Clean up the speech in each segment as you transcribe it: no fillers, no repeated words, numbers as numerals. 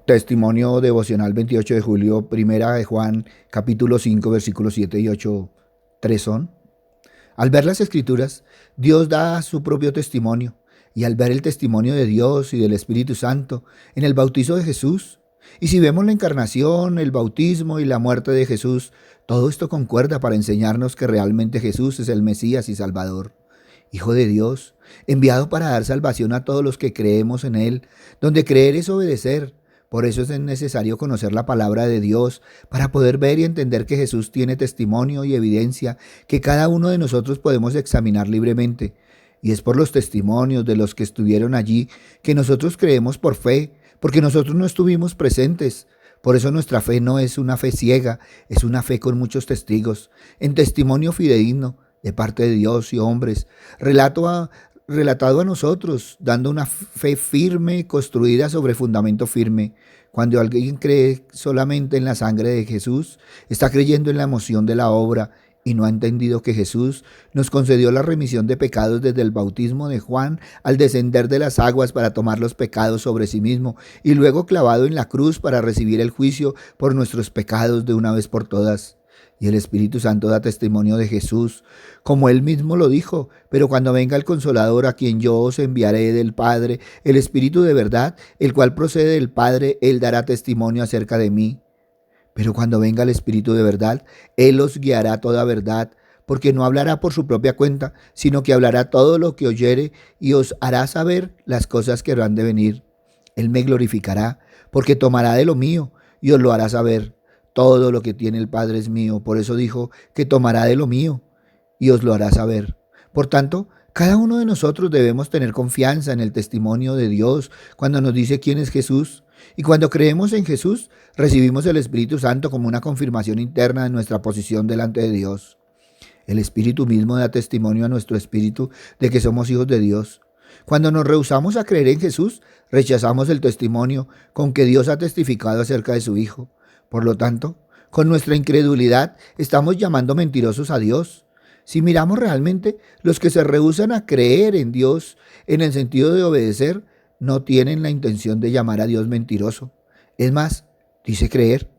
Testimonio devocional 28 de julio, primera de Juan, capítulo 5, versículos 7 y 8, 3 son. Al ver las Escrituras, Dios da su propio testimonio, y al ver el testimonio de Dios y del Espíritu Santo en el bautizo de Jesús, y si vemos la encarnación, el bautismo y la muerte de Jesús, todo esto concuerda para enseñarnos que realmente Jesús es el Mesías y Salvador, Hijo de Dios, enviado para dar salvación a todos los que creemos en Él, donde creer es obedecer. Por eso es necesario conocer la palabra de Dios para poder ver y entender que Jesús tiene testimonio y evidencia que cada uno de nosotros podemos examinar libremente. Y es por los testimonios de los que estuvieron allí que nosotros creemos por fe, porque nosotros no estuvimos presentes. Por eso nuestra fe no es una fe ciega, es una fe con muchos testigos, en testimonio fidedigno de parte de Dios y hombres, relatado a nosotros, dando una fe firme, construida sobre fundamento firme. Cuando alguien cree solamente en la sangre de Jesús, está creyendo en la emoción de la obra y no ha entendido que Jesús nos concedió la remisión de pecados desde el bautismo de Juan al descender de las aguas para tomar los pecados sobre sí mismo y luego clavado en la cruz para recibir el juicio por nuestros pecados de una vez por todas. Y el Espíritu Santo da testimonio de Jesús, como Él mismo lo dijo, pero cuando venga el Consolador a quien yo os enviaré del Padre, el Espíritu de verdad, el cual procede del Padre, Él dará testimonio acerca de mí. Pero cuando venga el Espíritu de verdad, Él os guiará a toda verdad, porque no hablará por su propia cuenta, sino que hablará todo lo que oyere y os hará saber las cosas que habrán de venir. Él me glorificará, porque tomará de lo mío y os lo hará saber. Todo lo que tiene el Padre es mío, por eso dijo que tomará de lo mío y os lo hará saber. Por tanto, cada uno de nosotros debemos tener confianza en el testimonio de Dios cuando nos dice quién es Jesús. Y cuando creemos en Jesús, recibimos el Espíritu Santo como una confirmación interna de nuestra posición delante de Dios. El Espíritu mismo da testimonio a nuestro espíritu de que somos hijos de Dios. Cuando nos rehusamos a creer en Jesús, rechazamos el testimonio con que Dios ha testificado acerca de su Hijo. Por lo tanto, con nuestra incredulidad estamos llamando mentirosos a Dios. Si miramos realmente, los que se rehúsan a creer en Dios en el sentido de obedecer, no tienen la intención de llamar a Dios mentiroso. Es más, dice creer,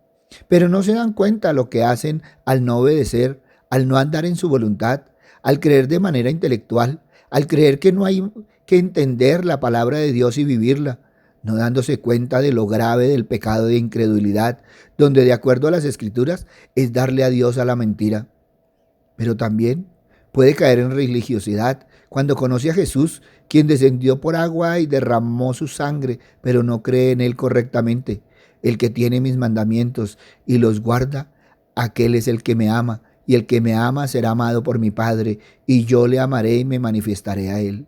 pero no se dan cuenta lo que hacen al no obedecer, al no andar en su voluntad, al creer de manera intelectual, al creer que no hay que entender la palabra de Dios y vivirla, no dándose cuenta de lo grave del pecado de incredulidad, donde de acuerdo a las Escrituras es darle a Dios a la mentira. Pero también puede caer en religiosidad cuando conoce a Jesús, quien descendió por agua y derramó su sangre, pero no cree en Él correctamente. El que tiene mis mandamientos y los guarda, aquel es el que me ama, y el que me ama será amado por mi Padre, y yo le amaré y me manifestaré a Él.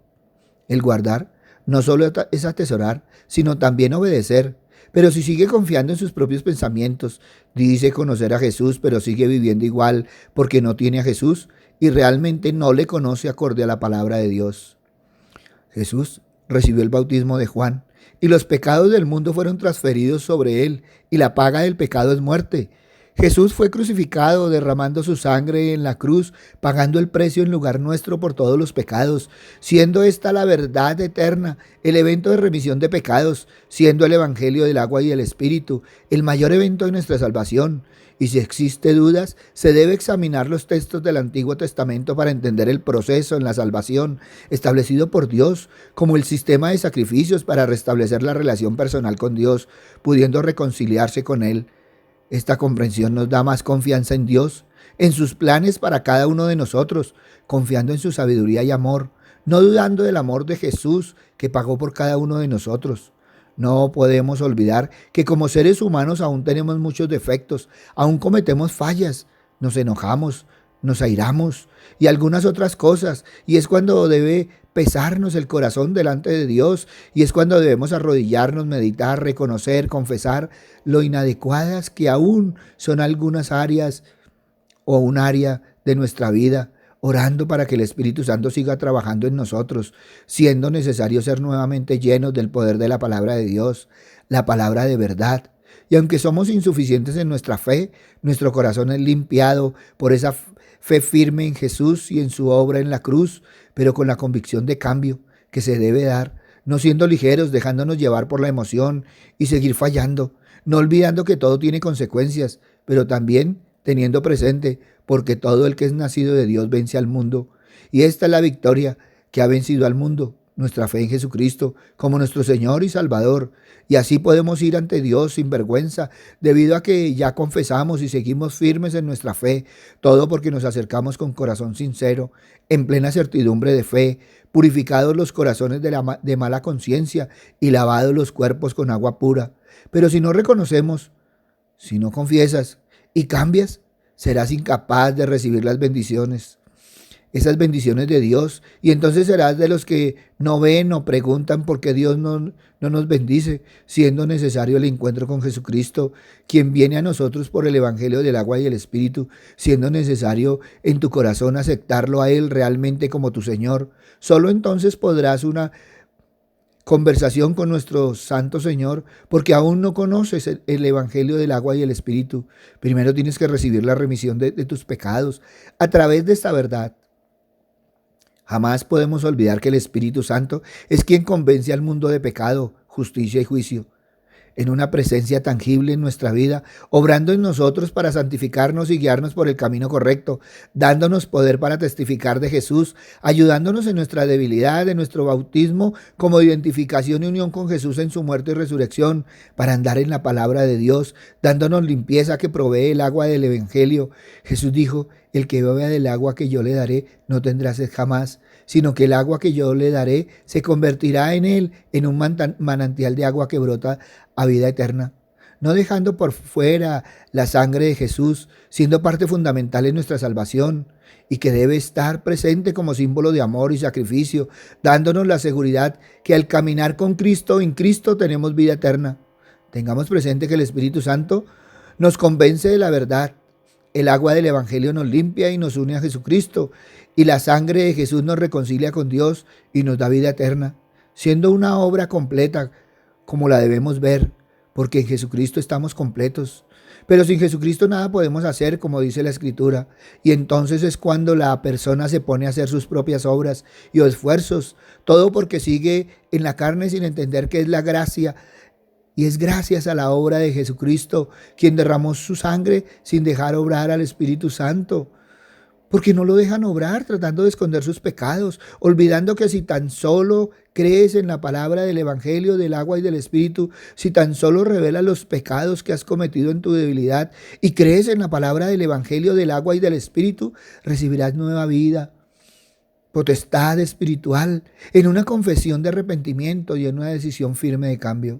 El guardar no solo es atesorar, sino también obedecer. Pero si sigue confiando en sus propios pensamientos, dice conocer a Jesús, pero sigue viviendo igual porque no tiene a Jesús y realmente no le conoce acorde a la palabra de Dios. Jesús recibió el bautismo de Juan y los pecados del mundo fueron transferidos sobre él y la paga del pecado es muerte. Jesús fue crucificado derramando su sangre en la cruz, pagando el precio en lugar nuestro por todos los pecados, siendo esta la verdad eterna, el evento de remisión de pecados, siendo el evangelio del agua y el espíritu, el mayor evento de nuestra salvación. Y si existe dudas, se debe examinar los textos del Antiguo Testamento para entender el proceso en la salvación establecido por Dios, como el sistema de sacrificios para restablecer la relación personal con Dios, pudiendo reconciliarse con Él. Esta comprensión nos da más confianza en Dios, en sus planes para cada uno de nosotros, confiando en su sabiduría y amor, no dudando del amor de Jesús que pagó por cada uno de nosotros. No podemos olvidar que como seres humanos aún tenemos muchos defectos, aún cometemos fallas, nos enojamos, nos airamos y algunas otras cosas, y es cuando debe pesarnos el corazón delante de Dios, y es cuando debemos arrodillarnos, meditar, reconocer, confesar lo inadecuadas que aún son algunas áreas o un área de nuestra vida, orando para que el Espíritu Santo siga trabajando en nosotros, siendo necesario ser nuevamente llenos del poder de la palabra de Dios, la palabra de verdad. Y aunque somos insuficientes en nuestra fe, nuestro corazón es limpiado por esa fe firme en Jesús y en su obra en la cruz, pero con la convicción de cambio que se debe dar. no siendo ligeros, dejándonos llevar por la emoción y seguir fallando, no olvidando que todo tiene consecuencias, pero también teniendo presente, porque todo el que es nacido de Dios vence al mundo. Y esta es la victoria que ha vencido al mundo, nuestra fe en Jesucristo como nuestro Señor y Salvador. Y así podemos ir ante Dios sin vergüenza, debido a que ya confesamos y seguimos firmes en nuestra fe, todo porque nos acercamos con corazón sincero, en plena certidumbre de fe, purificados los corazones de mala conciencia y lavados los cuerpos con agua pura. Pero si no reconocemos, si no confiesas y cambias, serás incapaz de recibir las bendiciones, esas bendiciones de Dios, y entonces serás de los que no ven o preguntan por qué Dios no nos bendice, siendo necesario el encuentro con Jesucristo, quien viene a nosotros por el Evangelio del agua y el Espíritu, siendo necesario en tu corazón aceptarlo a Él realmente como tu Señor. Solo entonces podrás una conversación con nuestro Santo Señor, porque aún no conoces el Evangelio del agua y el Espíritu. Primero tienes que recibir la remisión de tus pecados a través de esta verdad. Jamás podemos olvidar que el Espíritu Santo es quien convence al mundo de pecado, justicia y juicio, en una presencia tangible en nuestra vida, obrando en nosotros para santificarnos y guiarnos por el camino correcto, dándonos poder para testificar de Jesús, ayudándonos en nuestra debilidad, en nuestro bautismo, como identificación y unión con Jesús en su muerte y resurrección, para andar en la palabra de Dios, dándonos limpieza que provee el agua del Evangelio. Jesús dijo: el que beba del agua que yo le daré no tendrá sed jamás, sino que el agua que yo le daré se convertirá en él en un manantial de agua que brota a vida eterna. No dejando por fuera la sangre de Jesús, siendo parte fundamental en nuestra salvación y que debe estar presente como símbolo de amor y sacrificio, dándonos la seguridad que al caminar con Cristo, en Cristo tenemos vida eterna. Tengamos presente que el Espíritu Santo nos convence de la verdad. El agua del Evangelio nos limpia y nos une a Jesucristo, y la sangre de Jesús nos reconcilia con Dios y nos da vida eterna, siendo una obra completa como la debemos ver, porque en Jesucristo estamos completos. Pero sin Jesucristo nada podemos hacer, como dice la Escritura, y entonces es cuando la persona se pone a hacer sus propias obras y esfuerzos, todo porque sigue en la carne sin entender qué es la gracia. Y es gracias a la obra de Jesucristo, quien derramó su sangre sin dejar obrar al Espíritu Santo. Porque no lo dejan obrar, tratando de esconder sus pecados, olvidando que si tan solo crees en la palabra del Evangelio, del agua y del Espíritu, si tan solo revelas los pecados que has cometido en tu debilidad y crees en la palabra del Evangelio, del agua y del Espíritu, recibirás nueva vida, potestad espiritual, en una confesión de arrepentimiento y en una decisión firme de cambio.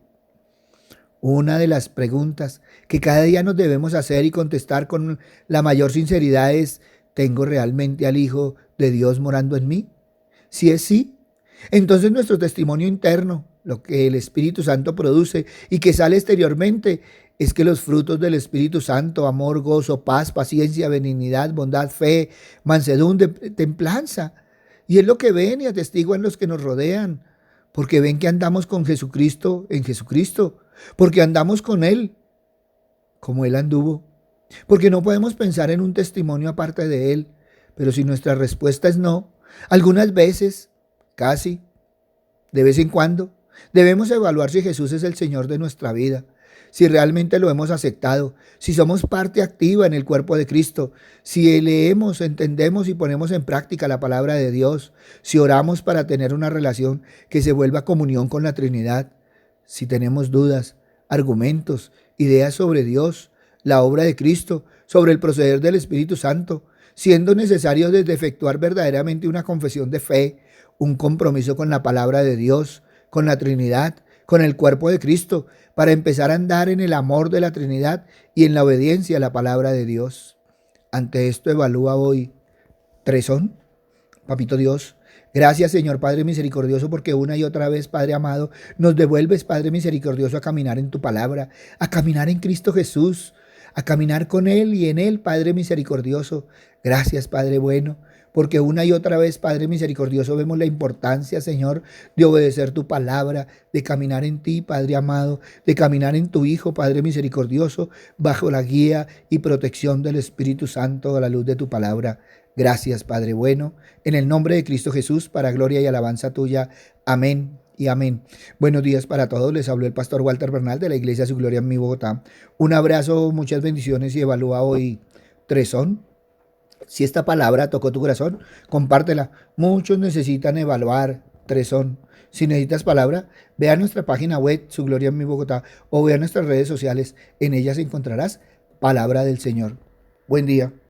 Una de las preguntas que cada día nos debemos hacer y contestar con la mayor sinceridad es: ¿tengo realmente al Hijo de Dios morando en mí? Si es sí, entonces nuestro testimonio interno, lo que el Espíritu Santo produce y que sale exteriormente, es que los frutos del Espíritu Santo, amor, gozo, paz, paciencia, benignidad, bondad, fe, mansedumbre, templanza, y es lo que ven y atestiguan los que nos rodean, porque ven que andamos con Jesucristo en Jesucristo, porque andamos con Él como Él anduvo, porque no podemos pensar en un testimonio aparte de Él. Pero si nuestra respuesta es no, algunas veces, casi, de vez en cuando, debemos evaluar si Jesús es el Señor de nuestra vida, si realmente lo hemos aceptado, si somos parte activa en el cuerpo de Cristo, si leemos, entendemos y ponemos en práctica la palabra de Dios, si oramos para tener una relación que se vuelva comunión con la Trinidad, si tenemos dudas, argumentos, ideas sobre Dios, la obra de Cristo, sobre el proceder del Espíritu Santo, siendo necesario desde efectuar verdaderamente una confesión de fe, un compromiso con la palabra de Dios, con la Trinidad, con el cuerpo de Cristo, para empezar a andar en el amor de la Trinidad y en la obediencia a la palabra de Dios. Ante esto evalúa hoy: ¿3 son? Papito Dios, gracias, Señor Padre misericordioso, porque una y otra vez, Padre amado, nos devuelves, Padre misericordioso, a caminar en tu palabra, a caminar en Cristo Jesús, a caminar con Él y en Él, Padre misericordioso. Gracias, Padre bueno, porque una y otra vez, Padre misericordioso, vemos la importancia, Señor, de obedecer tu palabra, de caminar en ti, Padre amado, de caminar en tu Hijo, Padre misericordioso, bajo la guía y protección del Espíritu Santo, a la luz de tu palabra. Gracias, Padre bueno, en el nombre de Cristo Jesús, para gloria y alabanza tuya. Amén y amén. Buenos días para todos. Les habló el pastor Walter Bernal de la Iglesia Su Gloria en mi Bogotá. Un abrazo, muchas bendiciones y evalúa hoy tres son. Si esta palabra tocó tu corazón, compártela. Muchos necesitan evaluar tres son. Si necesitas palabra, ve a nuestra página web, Su Gloria en mi Bogotá, o ve a nuestras redes sociales. En ellas encontrarás palabra del Señor. Buen día.